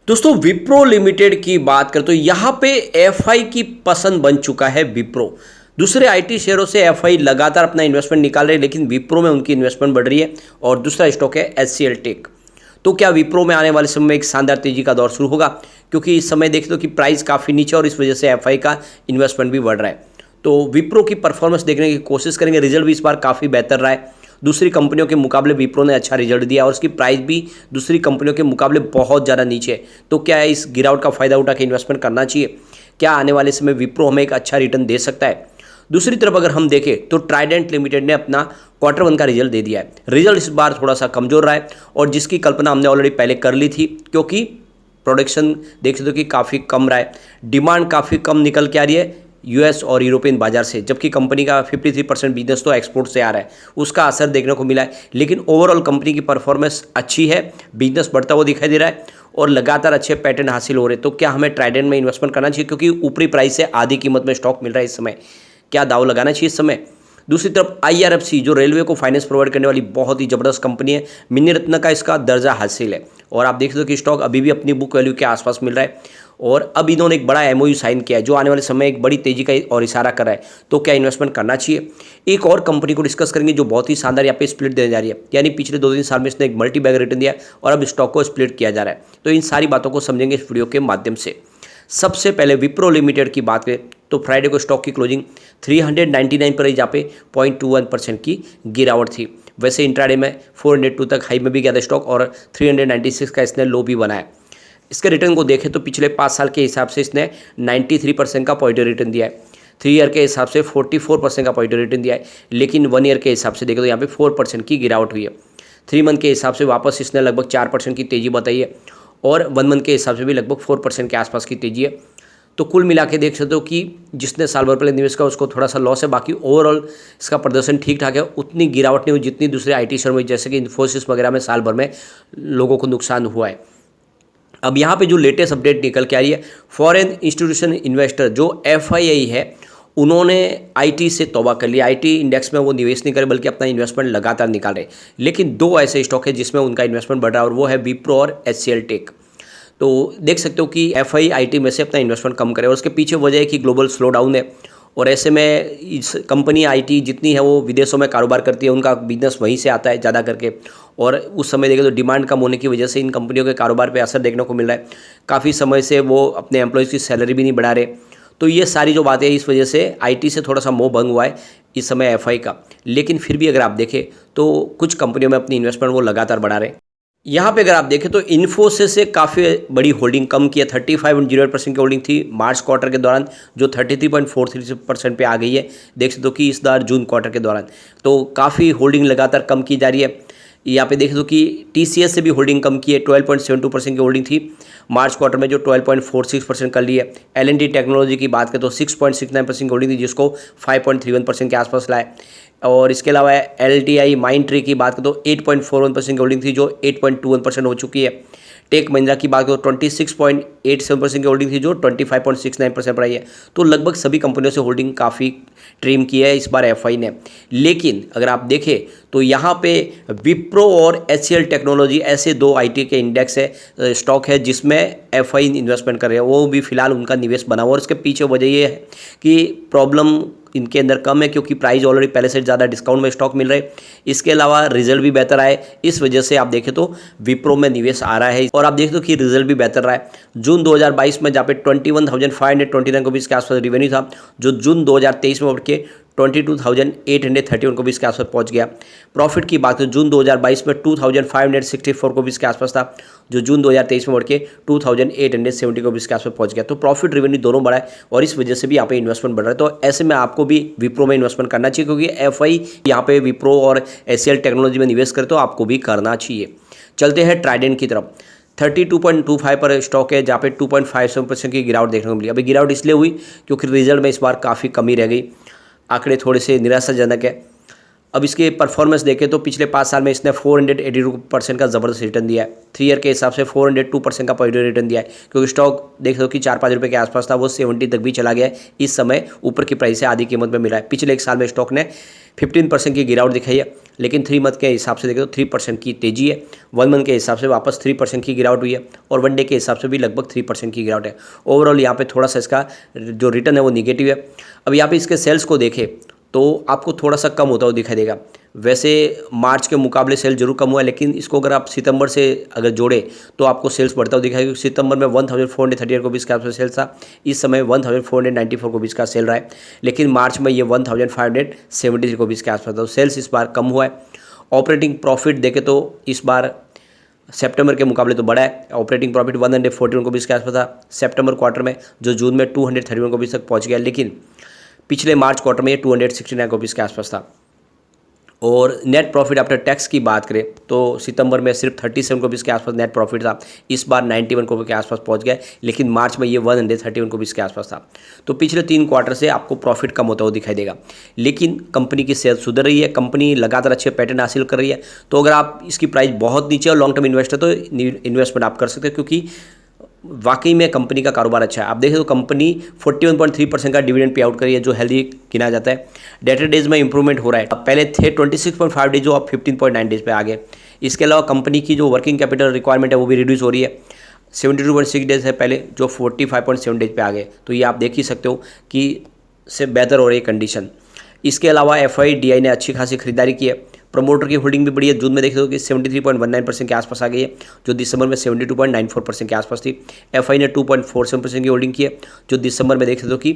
दोस्तों विप्रो लिमिटेड की बात करें तो यहाँ पे एफआई की पसंद बन चुका है विप्रो। दूसरे आईटी शेयरों से एफआई लगातार अपना इन्वेस्टमेंट निकाल रहे हैं, लेकिन विप्रो में उनकी इन्वेस्टमेंट बढ़ रही है। और दूसरा स्टॉक है एचसीएल टेक। तो क्या विप्रो में आने वाले समय में एक शानदार तेजी का दौर शुरू होगा? क्योंकि इस समय देख लो कि प्राइस काफ़ी नीचे और इस वजह से एफआई का इन्वेस्टमेंट भी बढ़ रहा है। तो विप्रो की परफॉर्मेंस देखने की कोशिश करेंगे। रिजल्ट भी इस बार काफ़ी बेहतर रहा है। दूसरी कंपनियों के मुकाबले विप्रो ने अच्छा रिजल्ट दिया और उसकी प्राइस भी दूसरी कंपनियों के मुकाबले बहुत ज़्यादा नीचे है। तो क्या है, इस गिरावट का फायदा उठा के इन्वेस्टमेंट करना चाहिए? क्या आने वाले समय विप्रो हमें एक अच्छा रिटर्न दे सकता है? दूसरी तरफ अगर हम देखें तो ट्राइडेंट लिमिटेड ने अपना क्वार्टर 1 का रिजल्ट दे दिया है। रिजल्ट इस बार थोड़ा सा कमजोर रहा है और जिसकी कल्पना हमने ऑलरेडी पहले कर ली थी, क्योंकि प्रोडक्शन देख सकते हो कि काफ़ी कम रहा है। डिमांड काफ़ी कम निकल के आ रही है यूएस और यूरोपियन बाजार से, जबकि कंपनी का 53% बिजनेस तो एक्सपोर्ट से आ रहा है, उसका असर देखने को मिला है। लेकिन ओवरऑल कंपनी की परफॉर्मेंस अच्छी है, बिजनेस बढ़ता हुआ दिखाई दे रहा है और लगातार अच्छे पैटर्न हासिल हो रहे हैं। तो क्या हमें ट्राइडेंट में इन्वेस्टमेंट करना चाहिए? क्योंकि ऊपरी प्राइस से आधी कीमत में स्टॉक मिल रहा है इस समय। क्या दाव लगाना चाहिए इस समय? दूसरी तरफ आईआरएफसी जो रेलवे को फाइनेंस प्रोवाइड करने वाली बहुत ही जबरदस्त कंपनी है, मिनी रत्न का इसका दर्जा हासिल है और आप देख सकते हो कि स्टॉक अभी भी अपनी बुक वैल्यू के आसपास मिल रहा है। और अब इन्होंने एक बड़ा एमओयू साइन किया है जो आने वाले समय एक बड़ी तेजी का और इशारा कर रहा है। तो क्या इन्वेस्टमेंट करना चाहिए? एक और कंपनी को डिस्कस करेंगे जो बहुत ही शानदार यहाँ पे स्प्लिट देने जा रही है, यानी पिछले 2-3 साल में इसने एक मल्टी बैग रिटर्न दिया और अब स्टॉक को स्प्लिट किया जा रहा है। तो इन सारी बातों को समझेंगे इस वीडियो के माध्यम से। सबसे पहले विप्रो लिमिटेड की बात करें तो फ्राइडे को स्टॉक की क्लोजिंग 399 पर ही, जहाँ पे 0.21% की गिरावट थी। वैसे इंट्राडे में 402 तक हाई में भी गया था स्टॉक और 396 का इसने लो भी बनाया। इसके रिटर्न को देखें तो पिछले 5 साल के हिसाब से इसने 93% का पॉजिटिव रिटर्न दिया है। 3 ईयर के हिसाब से 44% का पॉजिटिव रिटर्न दिया है। लेकिन 1 ईयर के हिसाब से देखें तो यहाँ पे 4% की गिरावट हुई है। 3 मंथ के हिसाब से वापस इसने लगभग 4% की तेज़ी बताई है और 1 मंथ के हिसाब से भी लगभग 4% के आसपास की तेज़ी है। तो कुल मिला के देख सकते हो कि जिसने साल भर पहले निवेश किया उसको थोड़ा सा लॉस है, बाकी ओवरऑल इसका प्रदर्शन ठीक ठाक है। उतनी गिरावट नहीं हुई जितनी दूसरे आईटी शेयर में, जैसे कि इन्फोसिस वगैरह में साल भर में लोगों को नुकसान हुआ है। अब यहाँ पे जो लेटेस्ट अपडेट निकल के आ रही है, फॉरेन इंस्टीट्यूशन इन्वेस्टर जो एफआईआई है, उन्होंने आईटी से तौबा कर लिया। आईटी इंडेक्स में वो निवेश नहीं करे बल्कि अपना इन्वेस्टमेंट लगातार निकाले। लेकिन 2 ऐसे स्टॉक है जिसमें उनका इन्वेस्टमेंट बढ़ रहा है और वो है विप्रो और एचसीएल टेक। तो देख सकते हो कि एफआई आईटी में से अपना इन्वेस्टमेंट कम करे और उसके पीछे वजह है कि ग्लोबल स्लो डाउन है और ऐसे में इस कंपनी आईटी जितनी है वो विदेशों में कारोबार करती है, उनका बिजनेस वहीं से आता है ज़्यादा करके। और उस समय देखें तो डिमांड कम होने की वजह से इन कंपनियों के कारोबार पे असर देखने को मिल रहा है। काफ़ी समय से वो अपने एम्प्लॉयज़ की सैलरी भी नहीं बढ़ा रहे। तो ये सारी जो बातें हैं, इस वजह से आईटी से थोड़ा सा मोह भंग हुआ है इस समय एफआई का। लेकिन फिर भी अगर आप देखें तो कुछ कंपनियों में अपनी इन्वेस्टमेंट वो लगातार बढ़ा रहे हैं। यहाँ पे अगर आप देखें तो इन्फोसिस से काफ़ी बड़ी होल्डिंग कम की है। 35.08% की होल्डिंग थी मार्च क्वार्टर के दौरान, जो 33.43% पे आ गई है। देख सकते हो कि इस बार जून क्वार्टर के दौरान तो काफ़ी होल्डिंग लगातार कम की जा रही है। यहाँ पे देख दो कि टीसीएस से भी होल्डिंग कम की है। 12.72% की होल्डिंग थी मार्च क्वार्टर में, जो 12.46% कर ली है। एल&टी टेक्नोलॉजी की बात करें तो 6.69% की होल्डिंग थी, जिसको 5.31% के आसपास लाए। और इसके अलावा LTI माइंड ट्री की बात करें तो 8.41% की होल्डिंग थी, जो 8.21% हो चुकी है। टेक महिंद्रा की बात करें तो 26.87% की होल्डिंग थी, जो 25.69% पर आई है। तो लगभग सभी कंपनियों से होल्डिंग काफ़ी ट्रिम की है इस बार एफआई ने। लेकिन अगर आप देखें तो यहाँ पे विप्रो और एचसीएल टेक्नोलॉजी ऐसे 2 आईटी के इंडेक्स है, स्टॉक है जिसमें एफआई इन्वेस्टमेंट कर रहे हैं। वो भी फिलहाल उनका निवेश बना हुआ और इसके पीछे वजह ये है कि प्रॉब्लम इनके अंदर कम है, क्योंकि प्राइस ऑलरेडी पहले से ज़्यादा डिस्काउंट में स्टॉक मिल रहे हैं। इसके अलावा रिजल्ट भी बेहतर आए, इस वजह से आप देखें तो विप्रो में निवेश आ रहा है और आप देख दो कि रिजल्ट भी बेहतर रहा है। जून 2022 में जहाँ पे 21,529 रुपीज़ के आसपास रेवेन्यू था, जो जून 2023 में बढ़ के 22,831 रुपीज़ के आसपास पहुंच गया। प्रॉफिट की बात करें जून 2022 में 2,564 रुपीज़ के आसपास था, जो जून 2023 में बढ़ के 2,870 रुपीज़ के आसपास पहुंच गया। तो प्रॉफिट रेवेन्यू दोनों बढ़ा है और इस वजह से भी यहाँ पे इन्वेस्टमेंट बढ़ रहा है। तो ऐसे में आपको भी विप्रो में इन्वेस्टमेंट करना चाहिए, क्योंकि एफआई यहाँ पे विप्रो और एचसीएल टेक्नोलॉजी में निवेश करे तो आपको भी करना चाहिए। चलते हैं ट्राइडेंट की तरफ। 32.25 पर स्टॉक है, जहाँ पे 2.57% की गिरावट देखने को मिली। अभी गिरावट इसलिए हुई क्योंकि रिजल्ट में इस बार काफ़ी कमी रह गई, आंकड़े थोड़े से निराशाजनक है। अब इसके परफॉर्मेंस देखें तो पिछले 5 साल में इसने 482% का ज़बरदस्त रिटर्न दिया है। 3 ईयर के हिसाब से 402% का पॉजिटिव रिटर्न दिया है, क्योंकि स्टॉक देख सकते हो कि 4-5 रुपये के आसपास था, वो 70 तक भी चला गया है। इस समय ऊपर की प्राइस से आधी कीमत में मिला है। पिछले 1 साल में स्टॉक ने 15% की गिरावट दिखाई है, लेकिन 3 मंथ के हिसाब से देखें तो 3% की तेजी है। 1 मंथ के हिसाब से वापस 3% की गिरावट हुई है, और 1 डे के हिसाब से भी लगभग 3% की गिरावट है। ओवरऑल यहाँ पे थोड़ा सा इसका जो रिटर्न है वो निगेटिव है। अब यहाँ पे इसके सेल्स को देखें तो आपको थोड़ा सा कम होता हुआ दिखाई देगा। वैसे मार्च के मुकाबले सेल जरूर कम हुआ है, लेकिन इसको अगर आप सितंबर से अगर जोड़े तो आपको सेल्स बढ़ता हुआ दिखाई देगा। सितंबर में 1438 को बीस का सेल्स था, इस समय 1494 को बीस का सेल रहा है, लेकिन मार्च में ये 1573 को बीस के आसपास था। सेल्स इस बार कम हुआ है। ऑपरेटिंग प्रॉफिट देखें तो इस बार सितंबर के मुकाबले तो बड़ा है। ऑपरेटिंग प्रॉफिट 141 को बीस के आसपास था सितंबर क्वार्टर में, जो जून में 231 को बीस तक पहुँच गया, लेकिन पिछले मार्च क्वार्टर में ये 269 को बीस के आसपास था। और नेट प्रॉफिट आफ्टर टैक्स की बात करें तो सितंबर में सिर्फ 37 को बीस के आसपास नेट प्रॉफिट था, इस बार 91 को के आसपास पहुंच गया, लेकिन मार्च में ये 131 को बीस के आसपास था। तो पिछले 3 क्वार्टर से आपको प्रॉफिट कम होता हुआ दिखाई देगा, लेकिन कंपनी की सेल्स सुधर रही है, कंपनी लगातार अच्छे पैटर्न हासिल कर रही है। तो अगर आप इसकी प्राइस बहुत नीचे और लॉन्ग टर्म इन्वेस्टर तो इन्वेस्टमेंट आप कर सकते हैं, क्योंकि वाकई में कंपनी का कारोबार अच्छा है। आप देखें तो कंपनी 41.3% का डिविडेंड पे आउट करी है, जो हेल्दी गिना जाता है। डेटर डेज में इंप्रूवमेंट हो रहा है, पहले थे 26.5 डेज, जो अब 15.9 डेज पे आ गए। इसके अलावा कंपनी की जो वर्किंग कैपिटल रिक्वायरमेंट है वो भी रिड्यूस हो रही है। 72.6 डेज है पहले, जो 45.7 डेज पे आ गए। तो ये आप देख ही सकते हो कि से बेहतर हो रही है कंडीशन। इसके अलावा FIDI ने अच्छी खासी खरीदारी की है। प्रमोटर की होल्डिंग भी बढ़ी है। जून में देख रहे हो कि 73.19% के आसपास आ गई है, जो दिसंबर में 72.94% के आसपास थी। FI ने 2.47% की होल्डिंग की है, जो दिसंबर में देख रहे हो कि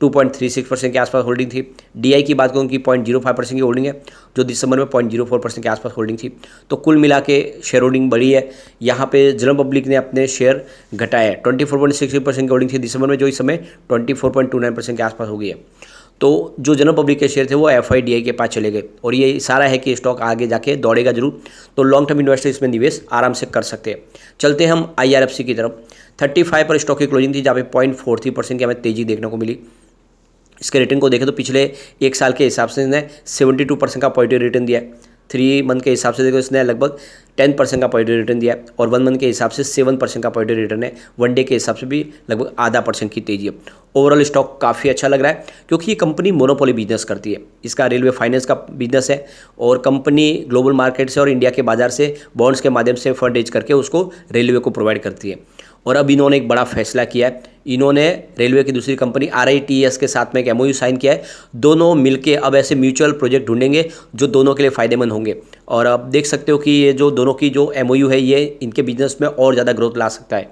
2.36% के आसपास होल्डिंग थी। DI की बात करूँ कि 0.05% की होल्डिंग है, जो दिसंबर में 0.04% के आसपास होल्डिंग थी। तो कुल मिला के शेयर होल्डिंग बढ़ी है। यहाँ पे जनरल पब्लिक ने अपने शेयर घटाए। 24.66% की होल्डिंग थी दिसंबर में, जो इस समय 24.29% के आसपास हो गई है। तो जो जनरल पब्लिक के शेयर थे वो FIDI के पास चले गए, और ये इशारा है कि स्टॉक आगे जाके दौड़ेगा जरूर। तो लॉन्ग टर्म इन्वेस्टर इसमें निवेश आराम से कर सकते हैं। चलते हैं हम IRFC की तरफ। 35 पर स्टॉक की क्लोजिंग थी, जहाँ पे 0.43% की हमें तेजी देखने को मिली। इसके रिटर्न को देखें तो पिछले 1 साल के हिसाब से इसने 72% का पॉजिटिव रिटर्न दिया है। 3 मंथ के हिसाब से देखो इसने लगभग 10% का पॉजिटिव रिटर्न दिया है, और 1 मंथ के हिसाब से 7% का पॉजिटिव रिटर्न है। 1 डे के हिसाब से भी लगभग आधा % की तेजी है। ओवरऑल स्टॉक काफ़ी अच्छा लग रहा है, क्योंकि ये कंपनी मोनोपोली बिजनेस करती है। इसका रेलवे फाइनेंस का बिजनेस है, और कंपनी ग्लोबल मार्केट से और इंडिया के बाजार से बॉन्ड्स के माध्यम से फंड रेज करके उसको रेलवे को प्रोवाइड करती है। और अब इन्होंने एक बड़ा फैसला किया है। इन्होंने रेलवे की दूसरी कंपनी RITES के साथ में एक MOU साइन किया है। दोनों मिलके अब ऐसे म्यूचुअल प्रोजेक्ट ढूंढेंगे जो दोनों के लिए फ़ायदेमंद होंगे। और अब देख सकते हो कि ये जो दोनों की जो MOU है, ये इनके बिजनेस में और ज़्यादा ग्रोथ ला सकता है।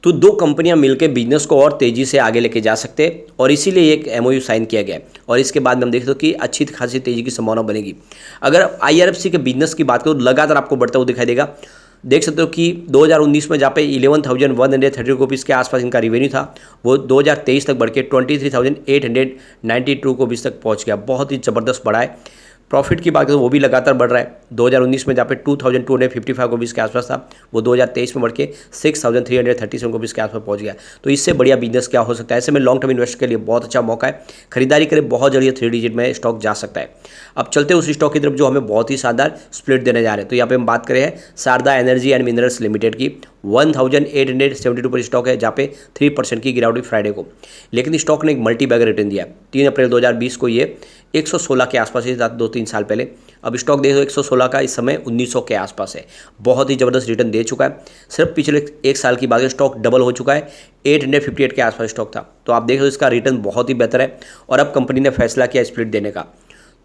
तो 2 कंपनियां मिलकर बिजनेस को और तेज़ी से आगे लेके जा सकते हैं, और इसीलिए एक MOU साइन किया गया है। और इसके बाद में हम देखते हो कि अच्छी खासी तेज़ी की संभावना बनेगी। अगर IRFC के बिजनेस की बात करो, लगातार आपको बढ़ता हुआ दिखाई देगा। देख सकते हो कि 2019 में जहाँ पे 11,130 रुपीज़ के आसपास इनका रिवेन्यू था, वो 2023 तक बढ़ के 23,892 रुपीज़ तक पहुँच गया। बहुत ही ज़बरदस्त बढ़ा है। प्रॉफिट की बात करें तो वो भी लगातार बढ़ रहा है। 2019 में जहाँ पे 2,255 रुपीज़ के आसपास था, वो 2023 में बढ़ के 6,337 रुपीज़ के आसपास पहुँच गया। तो इससे बढ़िया बिजनेस क्या हो सकता है। ऐसे में लॉन्ग टर्म इन्वेस्टर के लिए बहुत अच्छा मौका है। खरीदारी करें, बहुत जल्दी 3 डिजिट में स्टॉक जा सकता है। अब चलते हैं उस स्टॉक की तरफ जो हमें बहुत ही शानदार स्प्लिट देने जा रहे हैं। तो यहाँ पे हम बात करें हैं Sharda energy and minerals limited की। 1872 पर स्टॉक है, जहाँ पे 3% की गिरावट हुई फ्राइडे को, लेकिन स्टॉक ने एक मल्टी बैगर रिटर्न दिया। 3 अप्रैल 2020 को ये 116 के आसपास ही था, 2-3 साल पहले। अब स्टॉक देखो 116 का, इस समय 1900 के आसपास है। बहुत ही ज़बरदस्त रिटर्न दे चुका है। सिर्फ पिछले 1 साल की बात है, स्टॉक डबल हो चुका है। 858 के आसपास स्टॉक था। तो आप देख लो इसका रिटर्न बहुत ही बेहतर है, और अब कंपनी ने फैसला किया स्प्लिट देने का।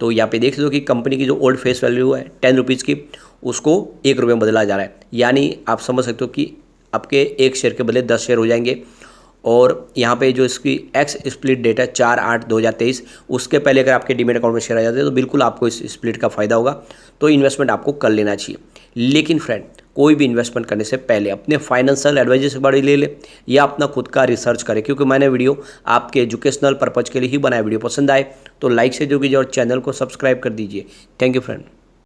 तो यहाँ पे देख लो कि कंपनी की जो ओल्ड फेस वैल्यू है 10 रुपीज़ की, उसको 1 रुपये में बदला जा रहा है। यानी आप समझ सकते हो कि आपके 1 शेयर के बदले 10 शेयर हो जाएंगे। और यहाँ पे जो इसकी एक्स स्प्लिट डेट है 4/8/2023, उसके पहले अगर आपके डीमेट अकाउंट में शेयर आ जाते हैं तो बिल्कुल आपको इस स्प्लिट का फ़ायदा होगा। तो इन्वेस्टमेंट आपको कर लेना चाहिए। लेकिन फ्रेंड, कोई भी इन्वेस्टमेंट करने से पहले अपने फाइनेंशियल एडवाइजर से बड़ी ले ले, या अपना खुद का रिसर्च करें, क्योंकि मैंने वीडियो आपके एजुकेशनल पर्पज़ के लिए ही बनाया। वीडियो पसंद आए तो लाइक से जो कीजिए और चैनल को सब्सक्राइब कर दीजिए। Thank you friend.